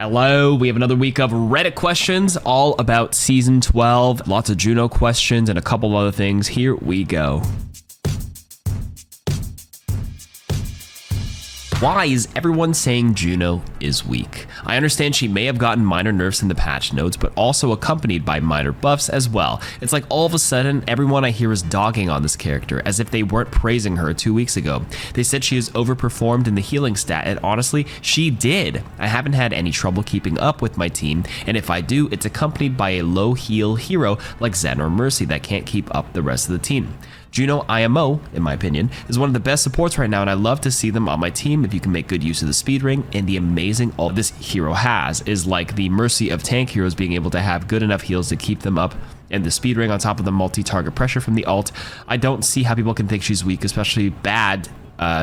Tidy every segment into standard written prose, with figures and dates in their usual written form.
Hello, we have another week of Reddit questions all about Season 12. Lots of Juno questions and a couple of other things. Here we go. Why is everyone saying Juno is weak? I understand she may have gotten minor nerfs in the patch notes, but also accompanied by minor buffs as well. It's like all of a sudden, everyone I hear is dogging on this character, as if they weren't praising her 2 weeks ago. They said she has overperformed in the healing stat, and honestly, she did. I haven't had any trouble keeping up with my team, and if I do, it's accompanied by a low heal hero like Zen or Mercy that can't keep up the rest of the team. Juno IMO, in my opinion, is one of the best supports right now, and I love to see them on my team if you can make good use of the speed ring. And the amazing all this hero has is like the mercy of tank heroes being able to have good enough heals to keep them up, and the speed ring on top of the multi-target pressure from the ult. I don't see how people can think she's weak, especially bad.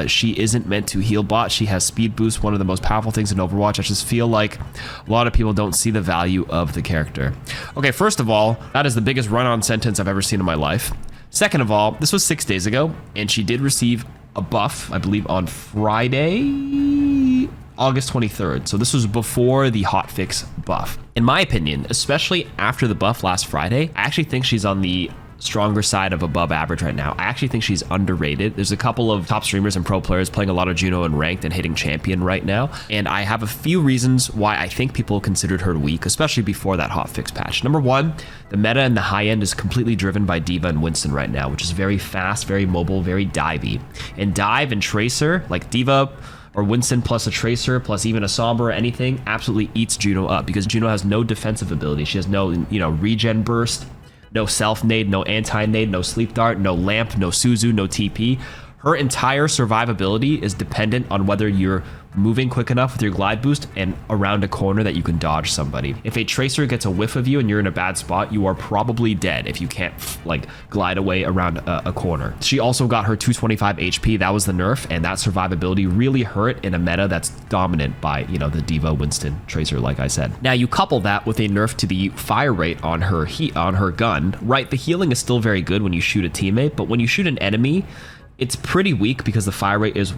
She isn't meant to heal bot. She has speed boost, one of the most powerful things in Overwatch. I just feel like a lot of people don't see the value of the character. Okay, first of all, that is the biggest run-on sentence I've ever seen in my life. Second of all, this was 6 days ago, and she did receive a buff, I believe, on Friday, August 23rd. So this was before the hotfix buff. In my opinion, especially after the buff last Friday, I actually think she's on the stronger side of above average right now. I actually think she's underrated. There's a couple of top streamers and pro players playing a lot of Juno and ranked and hitting champion right now, and I have a few reasons why I think people considered her weak, especially before that hotfix patch. Number one, the meta in the high end is completely driven by D.Va and Winston right now, which is very fast, very mobile, very divey. And dive and tracer, like D.Va or Winston plus a tracer plus even a Sombra or anything, absolutely eats Juno up, because Juno has no defensive ability. She has no, regen burst, no self-nade, no anti-nade, no sleep dart, no lamp, no Suzu, no TP. Her entire survivability is dependent on whether you're moving quick enough with your glide boost and around a corner that you can dodge somebody. If a tracer gets a whiff of you and you're in a bad spot, you are probably dead if you can't glide away around a corner. She also got her 225 HP. That was the nerf, and that survivability really hurt in a meta that's dominant by, the D.Va Winston tracer, like I said. Now you couple that with a nerf to the fire rate on her gun, right? The healing is still very good when you shoot a teammate, but when you shoot an enemy, it's pretty weak because the fire rate is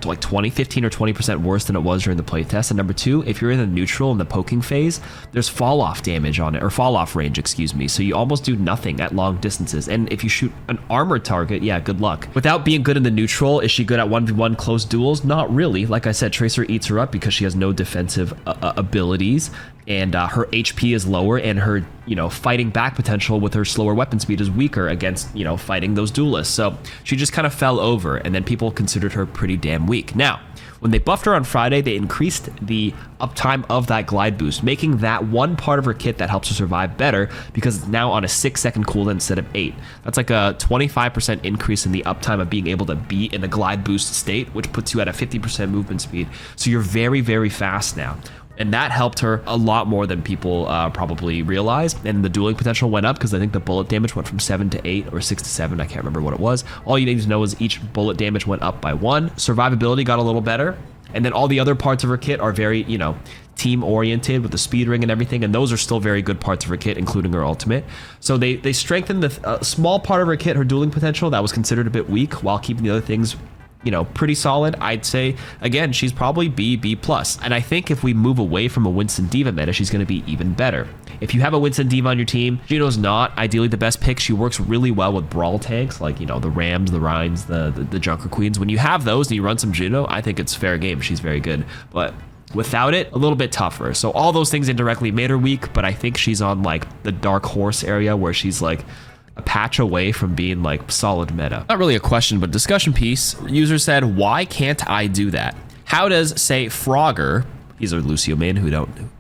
like 15 or 20% worse than it was during the playtest. And number two, if you're in the neutral in the poking phase, there's fall off damage on it, or fall off range, excuse me. So you almost do nothing at long distances. And if you shoot an armored target, yeah, good luck. Without being good in the neutral, is she good at 1v1 close duels? Not really. Like I said, Tracer eats her up because she has no defensive abilities. And her HP is lower, and her, fighting back potential with her slower weapon speed is weaker against, fighting those duelists. So she just kind of fell over, and then people considered her pretty damn weak. Now, when they buffed her on Friday, they increased the uptime of that glide boost, making that one part of her kit that helps her survive better, because it's now on a 6-second cooldown instead of 8. That's like a 25% increase in the uptime of being able to be in a glide boost state, which puts you at a 50% movement speed. So you're very, very fast now. And that helped her a lot more than people probably realized. And the dueling potential went up because I think the bullet damage went from 7 to 8 or 6 to 7. I can't remember what it was. All you need to know is each bullet damage went up by 1. Survivability got a little better. And then all the other parts of her kit are very, team oriented with the speed ring and everything. And those are still very good parts of her kit, including her ultimate. So they strengthened the small part of her kit, her dueling potential, that was considered a bit weak, while keeping the other things pretty solid. I'd say, again, she's probably B+. And I think if we move away from a Winston D.Va meta, she's going to be even better. If you have a Winston D.Va on your team, Juno's not ideally the best pick. She works really well with brawl tanks, like, the Rams, the Rhines, the Junker Queens. When you have those and you run some Juno, I think it's fair game. She's very good. But without it, a little bit tougher. So all those things indirectly made her weak, but I think she's on, the dark horse area where she's, a patch away from being solid meta. Not really a question, but discussion piece. User said, why can't I do that? How does, say, Frogger, he's a Lucio main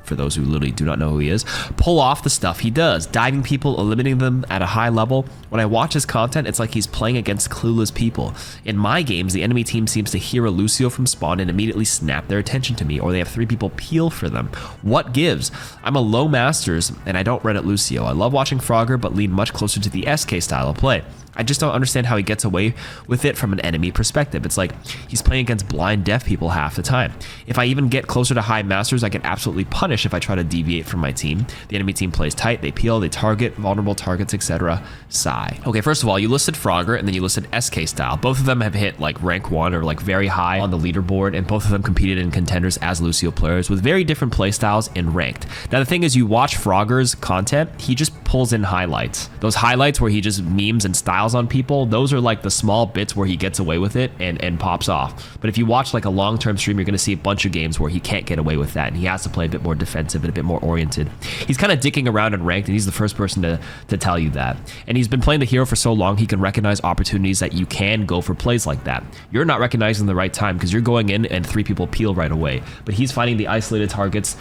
for those who literally do not know who he is, pull off the stuff he does, diving people, eliminating them at a high level? When I watch his content, it's like he's playing against clueless people. In my games, the enemy team seems to hear a Lucio from spawn and immediately snap their attention to me, or they have 3 people peel for them. What gives? I'm a low masters, and I don't Reddit Lucio. I love watching Frogger, but lean much closer to the SK style of play. I just don't understand how he gets away with it from an enemy perspective. It's like he's playing against blind deaf people half the time. If I even get closer to high masters, I get absolutely punished if I try to deviate from my team. The enemy team plays tight, they peel, they target, vulnerable targets, etc. Sigh. Okay, first of all, you listed Frogger and then you listed SK style. Both of them have hit like rank 1 or like very high on the leaderboard, and both of them competed in contenders as Lucio players with very different playstyles in ranked. Now the thing is, you watch Frogger's content, he just pulls in highlights. Those highlights where he just memes and styles on people, those are like the small bits where he gets away with it and pops off. But if you watch like a long-term stream, you're gonna see a bunch of games where he can't get away with that, and he has to play a bit more defensive and a bit more oriented. He's kind of dicking around in ranked, and he's the first person to tell you that. And he's been playing the hero for so long, he can recognize opportunities that you can go for plays like that. You're not recognizing the right time because you're going in and 3 people peel right away. But he's finding the isolated targets,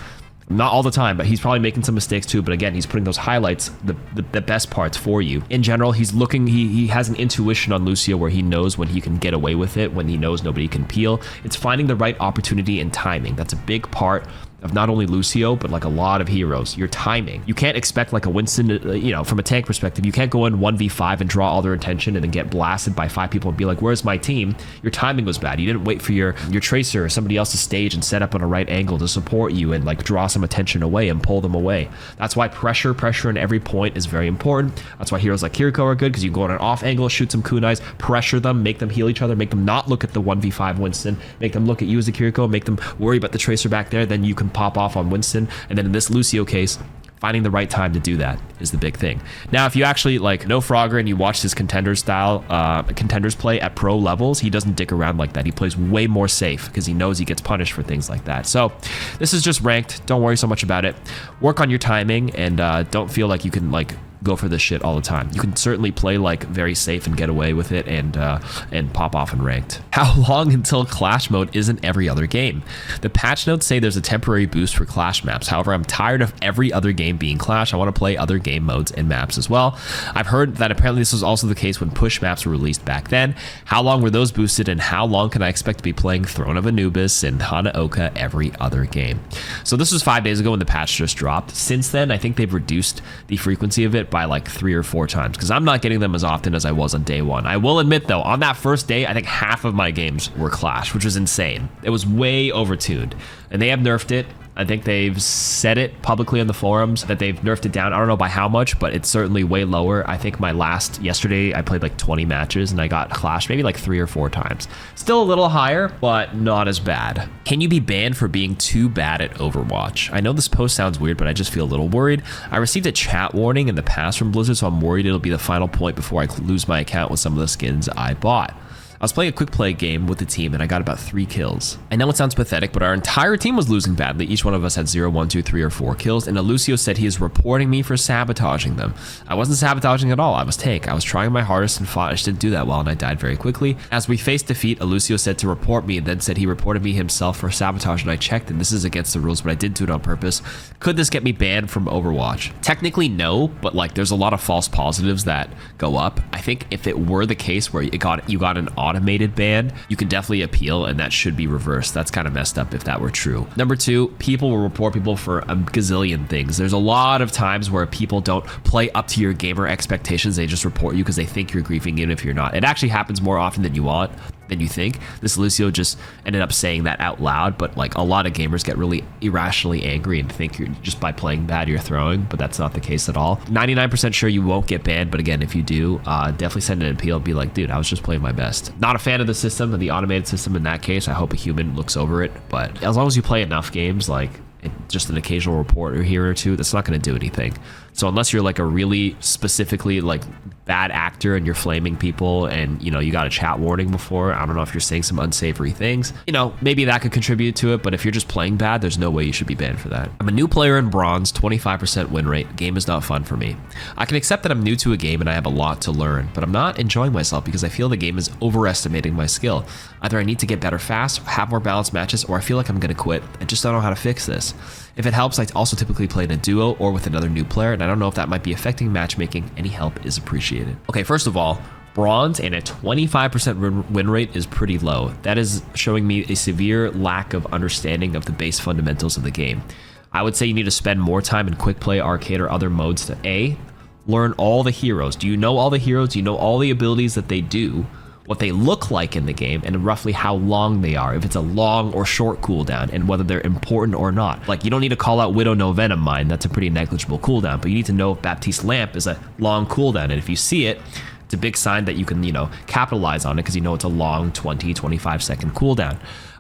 not all the time, but he's probably making some mistakes too. But again, he's putting those highlights, the best parts for you. In general, he's looking, he has an intuition on Lucio where he knows when he can get away with it, when he knows nobody can peel. It's finding the right opportunity and timing. That's a big part of not only Lucio, but like a lot of heroes. Your timing. You can't expect like a Winston, you know, from a tank perspective, you can't go in 1v5 and draw all their attention and then get blasted by 5 people and be like, where's my team? Your timing was bad. You didn't wait for your tracer or somebody else to stage and set up on a right angle to support you and like draw some attention away and pull them away. That's why pressure in every point is very important. That's why heroes like KarQ are good, because you go on an off angle, shoot some kunais, pressure them, make them heal each other, make them not look at the 1v5 Winston, make them look at you as a KarQ, make them worry about the tracer back there, then you can pop off on Winston. And then in this Lucio case, finding the right time to do that is the big thing. Now, if you actually like know Frogger and you watch his contenders play at pro levels, he doesn't dick around like that. He plays way more safe because he knows he gets punished for things like that. So this is just ranked. Don't worry so much about it. Work on your timing, and don't feel like you can like go for this shit all the time. You can certainly play like very safe and get away with it and pop off in ranked. How long until Clash mode isn't every other game? The patch notes say there's a temporary boost for Clash maps. However, I'm tired of every other game being Clash. I want to play other game modes and maps as well. I've heard that apparently this was also the case when push maps were released back then. How long were those boosted, and how long can I expect to be playing Throne of Anubis and Hanaoka every other game? So this was 5 days ago when the patch just dropped. Since then, I think they've reduced the frequency of it by like 3 or 4 times, because I'm not getting them as often as I was on day 1. I will admit though, on that first day, I think half of my games were Clash, which was insane. It was way overtuned, and they have nerfed it. I think they've said it publicly on the forums that they've nerfed it down. I don't know by how much, but it's certainly way lower. I think yesterday I played like 20 matches and I got Clash maybe like 3 or 4 times. Still a little higher, but not as bad. Can you be banned for being too bad at Overwatch? I know this post sounds weird, but I just feel a little worried. I received a chat warning in the past from Blizzard, so I'm worried it'll be the final point before I lose my account with some of the skins I bought. I was playing a quick play game with the team and I got about 3 kills. I know it sounds pathetic, but our entire team was losing badly. Each one of us had 0, 1, 2, 3, or 4 kills, and Lucio said he is reporting me for sabotaging them. I wasn't sabotaging at all. I was tank. I was trying my hardest and fought. I just didn't do that well, and I died very quickly. As we faced defeat, Lucio said to report me, and then said he reported me himself for sabotage, and I checked, and this is against the rules, but I did do it on purpose. Could this get me banned from Overwatch? Technically, no, but like there's a lot of false positives that go up. I think if it were the case where you got an automated ban, you can definitely appeal, and that should be reversed. That's kind of messed up if that were true. Number 2, people will report people for a gazillion things. There's a lot of times where people don't play up to your gamer expectations. They just report you because they think you're griefing even if you're not. It actually happens more often than you think. This Lucio just ended up saying that out loud, but like a lot of gamers get really irrationally angry and think you're just by playing bad you're throwing, but that's not the case at all. 99% sure you won't get banned, but again, if you do, definitely send an appeal. Be like, dude, I was just playing my best. Not a fan of the system and the automated system in that case. I hope a human looks over it, but as long as you play enough games, like just an occasional report or here or two, that's not going to do anything. So unless you're like a really specifically like bad actor and you're flaming people and you know you got a chat warning before, I don't know if you're saying some unsavory things, you know, maybe that could contribute to it. But if you're just playing bad, there's no way you should be banned for that. I'm a new player in bronze, 25% win rate. Game is not fun for me. I can accept that I'm new to a game and I have a lot to learn, but I'm not enjoying myself because I feel the game is overestimating my skill. Either I need to get better fast, have more balanced matches, or I feel like I'm going to quit. I just don't know how to fix this. If it helps, I also typically play in a duo or with another new player, and I don't know if that might be affecting matchmaking. Any help is appreciated. Okay, first of all, bronze and a 25% win rate is pretty low. That is showing me a severe lack of understanding of the base fundamentals of the game. I would say you need to spend more time in quick play, arcade, or other modes to A, learn all the heroes. Do you know all the heroes? Do you know all the abilities that they do, what they look like in the game, and roughly how long they are, if it's a long or short cooldown, and whether they're important or not. Like, you don't need to call out Widow No Venom Mine, that's a pretty negligible cooldown, but you need to know if Baptiste Lamp is a long cooldown, and if you see it, it's a big sign that you can, capitalize on it because you know it's a long 20, 25 second cooldown.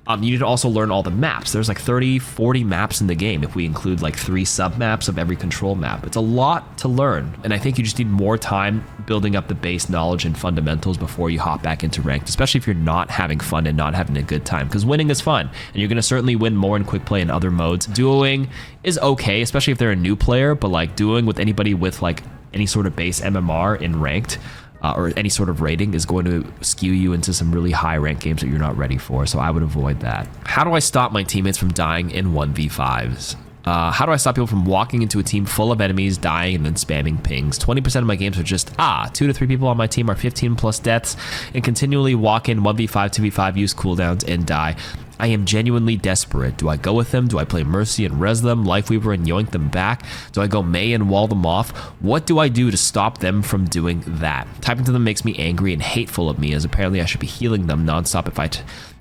You need to also learn all the maps. There's like 30, 40 maps in the game if we include like 3 sub-maps of every control map. It's a lot to learn, and I think you just need more time building up the base knowledge and fundamentals before you hop back into ranked, especially if you're not having fun and not having a good time, because winning is fun, and you're going to certainly win more in quick play and other modes. Duoing is okay, especially if they're a new player, but like duoing with anybody with like any sort of base MMR in ranked, or any sort of rating is going to skew you into some really high rank games that you're not ready for, so I would avoid that. How do I stop my teammates from dying in 1v5s? How do I stop people from walking into a team full of enemies, dying, and then spamming pings? 20% of my games are just, 2 to 3 people on my team are 15 plus deaths, and continually walk in 1v5, 2v5, use cooldowns, and die. I am genuinely desperate. Do I go with them? Do I play Mercy and res them, Lifeweaver and yoink them back? Do I go Mei and wall them off? What do I do to stop them from doing that? Typing to them makes me angry and hateful of me, as apparently I should be healing them nonstop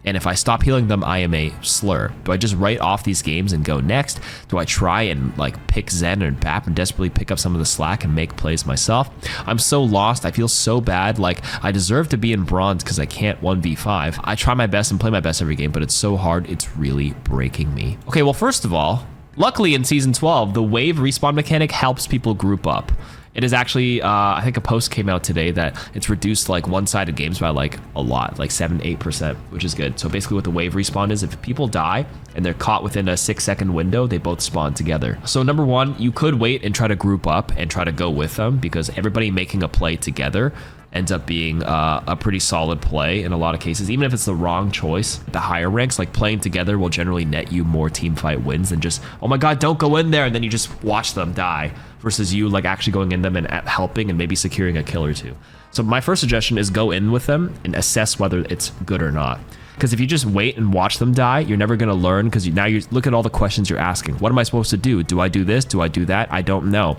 and if I stop healing them, I am a slur. Do I just write off these games and go next? Do I try and like pick Zen and Bap and desperately pick up some of the slack and make plays myself? I'm so lost. I feel so bad. Like I deserve to be in bronze because I can't 1v5. I try my best and play my best every game, but it's so hard. It's really breaking me. Okay, well, first of all, luckily in Season 12, the wave respawn mechanic helps people group up. It is actually, I think a post came out today that it's reduced like one-sided games by like a lot, like 7-8%, which is good. So basically what the wave respawn is, if people die and they're caught within a 6-second window, they both spawn together. So number one, you could wait and try to group up and try to go with them, because everybody making a play together ends up being a pretty solid play in a lot of cases, even if it's the wrong choice. The higher ranks, like playing together will generally net you more team fight wins than just, oh my god, don't go in there, and then you just watch them die, versus you like actually going in them and helping and maybe securing a kill or two. So my first suggestion is go in with them and assess whether it's good or not. Because if you just wait and watch them die, you're never going to learn, because now you look at all the questions you're asking. What am I supposed to do? Do I do this? Do I do that? I don't know.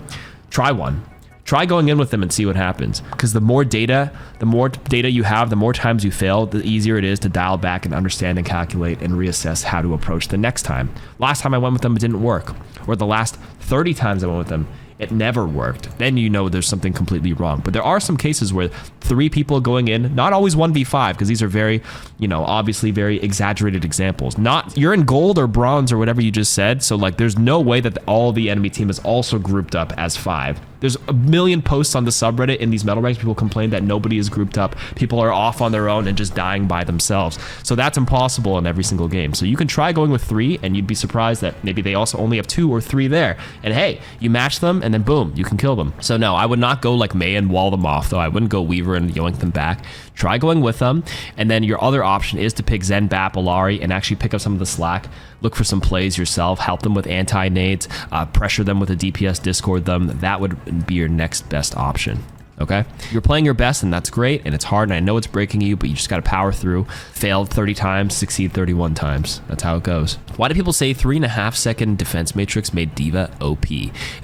Try one. Try going in with them and see what happens, because the more data you have, the more times you fail, the easier it is to dial back and understand and calculate and reassess how to approach the next time. Last time I went with them, it didn't work. Or the last 30 times I went with them, it never worked. Then you know there's something completely wrong. But there are some cases where 3 people going in, not always 1v5, because these are very, obviously very exaggerated examples. You're in gold or bronze or whatever you just said, so like there's no way that all the enemy team is also grouped up as 5. There's a million posts on the subreddit in these medal ranks. People complain that nobody is grouped up. People are off on their own and just dying by themselves. So that's impossible in every single game. So you can try going with 3, and you'd be surprised that maybe they also only have 2 or 3 there. And hey, you match them, and then boom, you can kill them. So no, I would not go like Mei and wall them off, though. I wouldn't go Weaver and yoink them back. Try going with them, and then your other option is to pick Zen, Bap, Alari, and actually pick up some of the slack. Look for some plays yourself, help them with anti-nades, pressure them with a DPS, discord them. That would be your next best option. Okay, you're playing your best, and that's great, and it's hard, and I know it's breaking you, but you just got to power through. Failed 30 times, succeed 31 times. That's how it goes. Why do people say 3.5 second defense matrix made D.Va OP?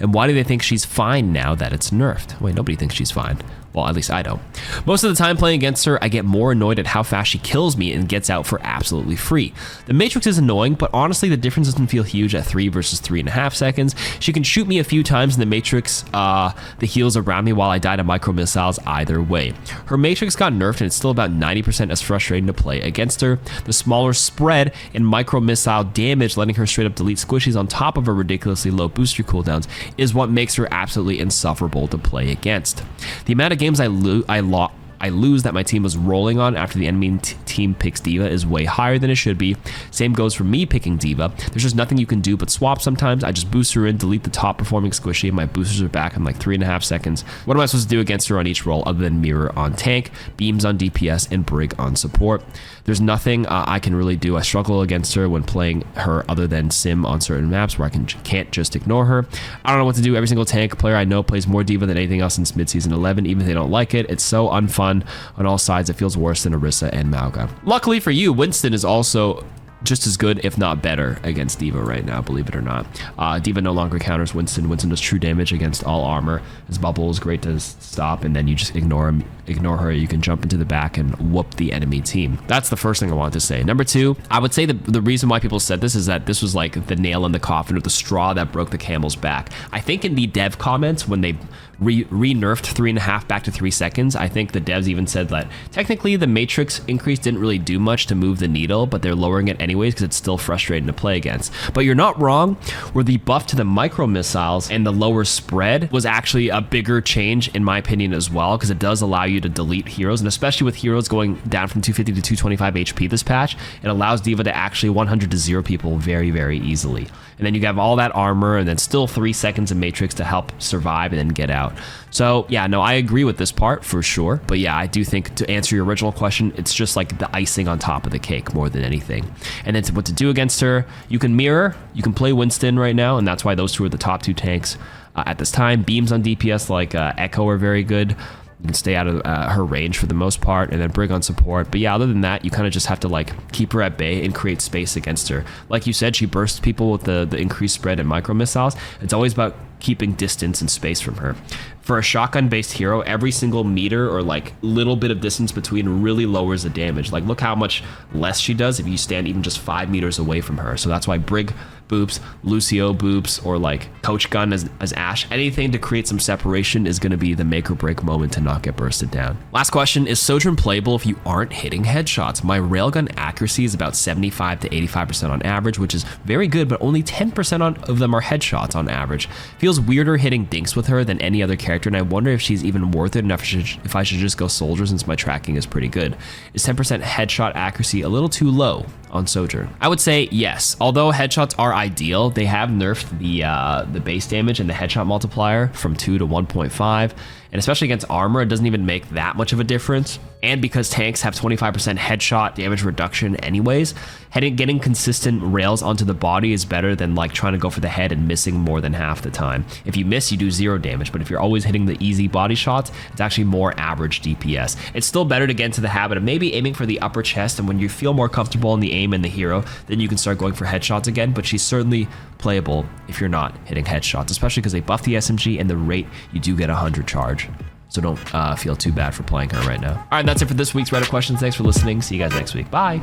And why do they think she's fine now that it's nerfed? Wait, nobody thinks she's fine. Well, at least I don't. Most of the time playing against her, I get more annoyed at how fast she kills me and gets out for absolutely free. The Matrix is annoying, but honestly, the difference doesn't feel huge at 3 versus 3.5 seconds. She can shoot me a few times in the Matrix, the heals around me while I die to micro missiles either way. Her Matrix got nerfed, and it's still about 90% as frustrating to play against her. The smaller spread in micro missile damage, letting her straight up delete squishies on top of her ridiculously low booster cooldowns, is what makes her absolutely insufferable to play against. The amount of games I lose that my team was rolling on after the enemy team picks D.Va is way higher than it should be. Same goes for me picking D.Va. There's just nothing you can do but swap sometimes. I just boost her in, delete the top performing squishy, and my boosters are back in like 3.5 seconds. What am I supposed to do against her on each roll other than mirror on tank, beams on DPS, and brig on support? There's nothing I can really do. I struggle against her when playing her other than sim on certain maps where I can't just ignore her. I don't know what to do. Every single tank player I know plays more D.Va than anything else since mid-season 11, even if they don't like it. It's so unfun on all sides. It feels worse than Orisa and Mauga. Luckily for you, Winston is also just as good, if not better, against D.Va right now, believe it or not. D.Va no longer counters Winston. Winston does true damage against all armor. His bubble is great to stop, and then you just ignore her. You can jump into the back and whoop the enemy team. That's the first thing I wanted to say. Number two, I would say the reason why people said this is that this was like the nail in the coffin, or the straw that broke the camel's back. I think in the dev comments, when they re-nerfed 3.5 back to 3 seconds, I think the devs even said that technically the matrix increase didn't really do much to move the needle, but they're lowering it anyways because it's still frustrating to play against. But you're not wrong, where the buff to the micro missiles and the lower spread was actually a bigger change in my opinion as well, because it does allow you to delete heroes, and especially with heroes going down from 250 to 225 HP this patch, it allows D.Va to actually 100 to 0 people very, very easily. And then you have all that armor, and then still 3 seconds of matrix to help survive and then get out. So yeah, no, I agree with this part for sure. But yeah, I do think, to answer your original question, it's just like the icing on top of the cake more than anything. And then what to do against her, you can mirror, you can play Winston right now, and that's why those two are the top 2 tanks at this time. Beams on DPS like Echo are very good. You can stay out of her range for the most part, and then Brig on support. But yeah, other than that, you kind of just have to like keep her at bay and create space against her. Like you said, she bursts people with the increased spread and micro missiles. It's always about keeping distance and space from her. For a shotgun-based hero, every single meter or like little bit of distance between really lowers the damage. Like look how much less she does if you stand even just 5 meters away from her. So that's why Brig boops, Lucio boops, or like Coach Gun as Ashe. Anything to create some separation is going to be the make or break moment to not get bursted down. Last question, is Sojourn playable if you aren't hitting headshots? My railgun accuracy is about 75 to 85% on average, which is very good, but only 10% of them are headshots on average. Feels weirder hitting dinks with her than any other character, and I wonder if she's even worth it, and if I should just go soldier since my tracking is pretty good. Is 10% headshot accuracy a little too low on Sojourn? I would say yes. Although headshots are ideal, they have nerfed the base damage and the headshot multiplier from 2 to 1.5, and especially against armor, it doesn't even make that much of a difference. And because tanks have 25% headshot damage reduction anyways, getting consistent rails onto the body is better than like trying to go for the head and missing more than half the time. If you miss, you do 0 damage, but if you're always hitting the easy body shots, it's actually more average DPS. It's still better to get into the habit of maybe aiming for the upper chest, and when you feel more comfortable in the aim and the hero, then you can start going for headshots again, but she's certainly playable if you're not hitting headshots, especially because they buff the SMG and the rate you do get 100 charge. So don't feel too bad for playing her right now. All right, that's it for this week's Reddit questions. Thanks for listening. See you guys next week. Bye.